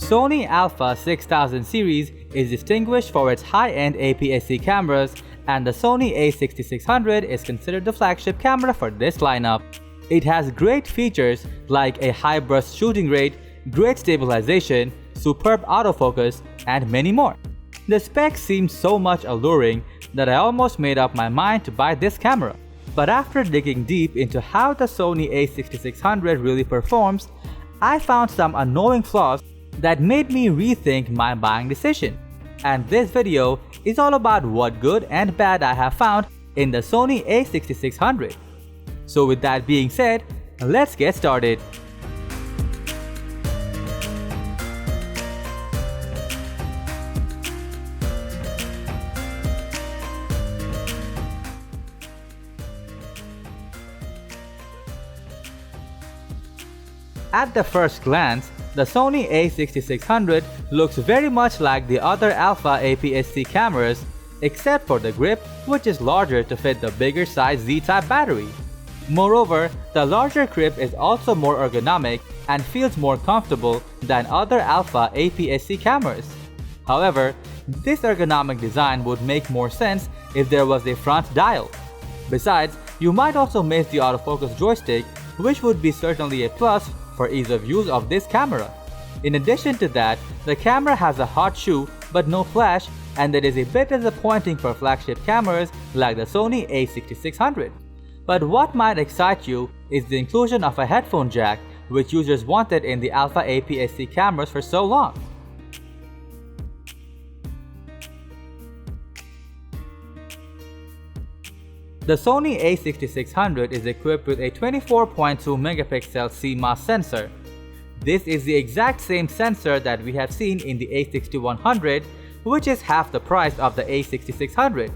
Sony a6000 series is distinguished for its high-end APS-C cameras, and the Sony a6600 is considered the flagship camera for this lineup. It has great features like a high burst shooting rate, great stabilization, superb autofocus, and many more. The specs seemed so much alluring that I almost made up my mind to buy this camera. But after digging deep into how the Sony a6600 really performs, I found some annoying flaws that made me rethink my buying decision. And this video is all about what good and bad I have found in the Sony a6600. So with that being said, let's get started. At the first glance, the Sony a6600 looks very much like the other Alpha APS-C cameras, except for the grip, which is larger to fit the bigger size Z-type battery. Moreover, the larger grip is also more ergonomic and feels more comfortable than other Alpha APS-C cameras. However, this ergonomic design would make more sense if there was a front dial. Besides, you might also miss the autofocus joystick, which would be certainly a plus for ease of use of this camera. In addition to that, the camera has a hot shoe but no flash, and that is a bit disappointing for flagship cameras like the Sony a6600. But what might excite you is the inclusion of a headphone jack, which users wanted in the Alpha APS-C cameras for so long. The Sony a6600 is equipped with a 24.2 megapixel CMOS sensor. This is the exact same sensor that we have seen in the a6100, which is half the price of the a6600.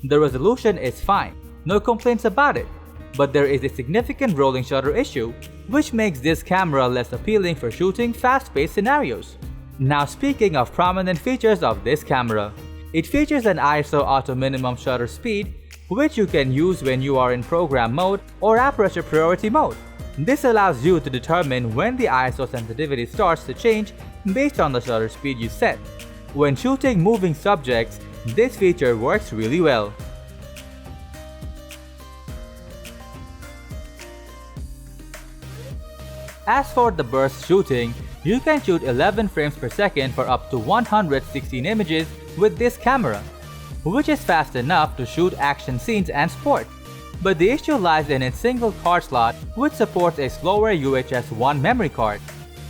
The resolution is fine, no complaints about it, but there is a significant rolling shutter issue, which makes this camera less appealing for shooting fast-paced scenarios. Now speaking of prominent features of this camera, it features an ISO auto minimum shutter speed, which you can use when you are in program mode or aperture priority mode. This allows you to determine when the ISO sensitivity starts to change based on the shutter speed you set. When shooting moving subjects, this feature works really well. As for the burst shooting, you can shoot 11 frames per second for up to 116 images with this camera, which is fast enough to shoot action scenes and sport. But the issue lies in its single card slot, which supports a slower UHS 1 memory card.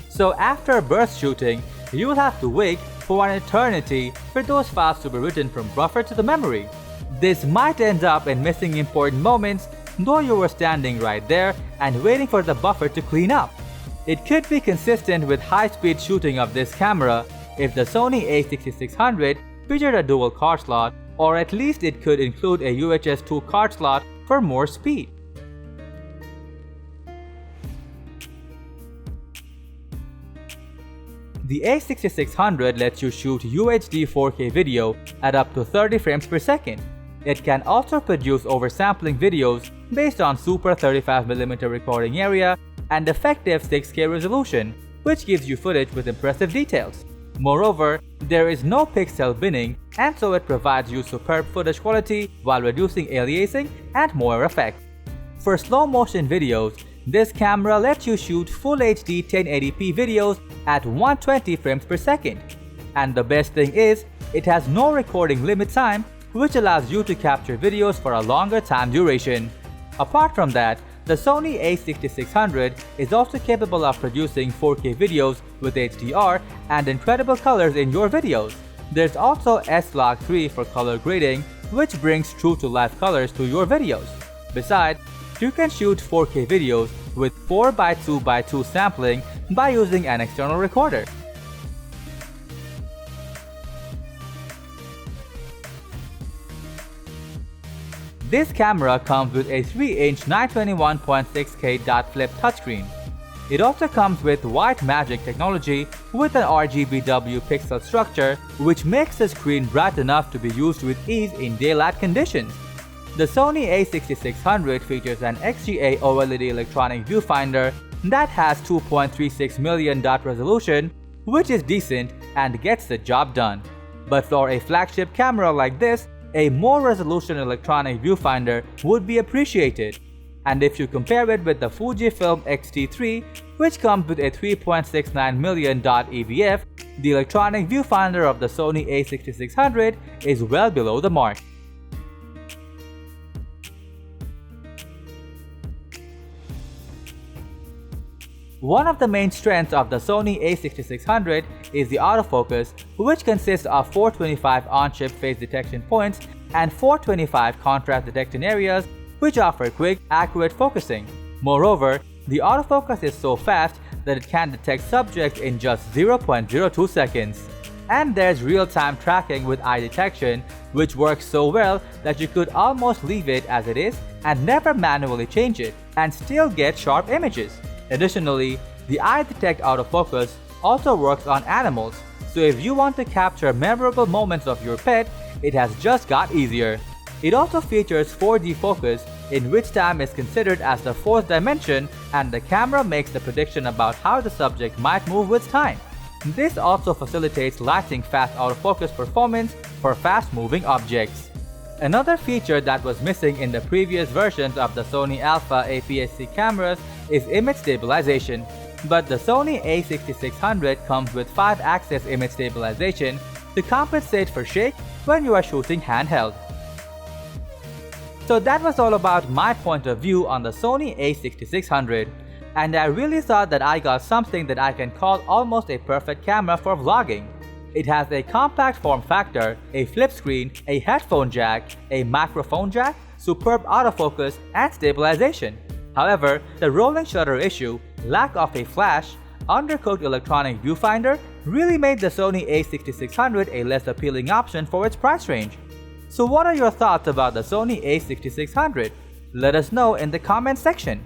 So after burst shooting, you will have to wait for an eternity for those files to be written from buffer to the memory. This might end up in missing important moments, though you were standing right there and waiting for the buffer to clean up. It could be consistent with high-speed shooting of this camera if the Sony a6600 featured a dual card slot, or at least it could include a UHS 2 card slot for more speed. The a6600 lets you shoot UHD 4K video at up to 30 frames per second. It can also produce oversampling videos based on super 35mm recording area and effective 6K resolution, which gives you footage with impressive details. Moreover, there is no pixel binning, and so it provides you superb footage quality while reducing aliasing and more effect. For slow motion videos, this camera lets you shoot Full HD 1080p videos at 120 frames per second. And the best thing is, it has no recording limit time, which allows you to capture videos for a longer time duration. Apart from that, the Sony a6600 is also capable of producing 4K videos with HDR and incredible colors in your videos. There's also S-Log 3 for color grading, which brings true-to-life colors to your videos. Besides, you can shoot 4K videos with 4x2x2 sampling by using an external recorder. This camera comes with a 3-inch 921.6K dot flip touchscreen. It also comes with white magic technology with an RGBW pixel structure, which makes the screen bright enough to be used with ease in daylight conditions. The Sony a6600 features an XGA OLED electronic viewfinder that has 2.36 million dot resolution, which is decent and gets the job done. But for a flagship camera like this, a more resolution electronic viewfinder would be appreciated. And if you compare it with the Fujifilm X-T3, which comes with a 3.69 million dot EVF, the electronic viewfinder of the Sony a6600 is well below the mark. One of the main strengths of the Sony a6600 is the autofocus, which consists of 425 on-chip phase detection points and 425 contrast detection areas, which offer quick, accurate focusing. Moreover, the autofocus is so fast that it can detect subjects in just 0.02 seconds. And there's real-time tracking with eye detection, which works so well that you could almost leave it as it is and never manually change it, and still get sharp images. Additionally, the eye detect autofocus also works on animals, so if you want to capture memorable moments of your pet, it has just got easier. It also features 4D focus, in which time is considered as the fourth dimension, and the camera makes the prediction about how the subject might move with time. This also facilitates lightning fast autofocus performance for fast-moving objects. Another feature that was missing in the previous versions of the Sony Alpha APS-C cameras is image stabilization, but the Sony a6600 comes with 5-axis image stabilization to compensate for shake when you are shooting handheld. So that was all about my point of view on the Sony a6600, and I really thought that I got something that I can call almost a perfect camera for vlogging. It has a compact form factor, a flip screen, a headphone jack, a microphone jack, superb autofocus, and stabilization. However, the rolling shutter issue, lack of a flash, undercooked electronic viewfinder really made the Sony a6600 a less appealing option for its price range. So what are your thoughts about the Sony a6600? Let us know in the comment section.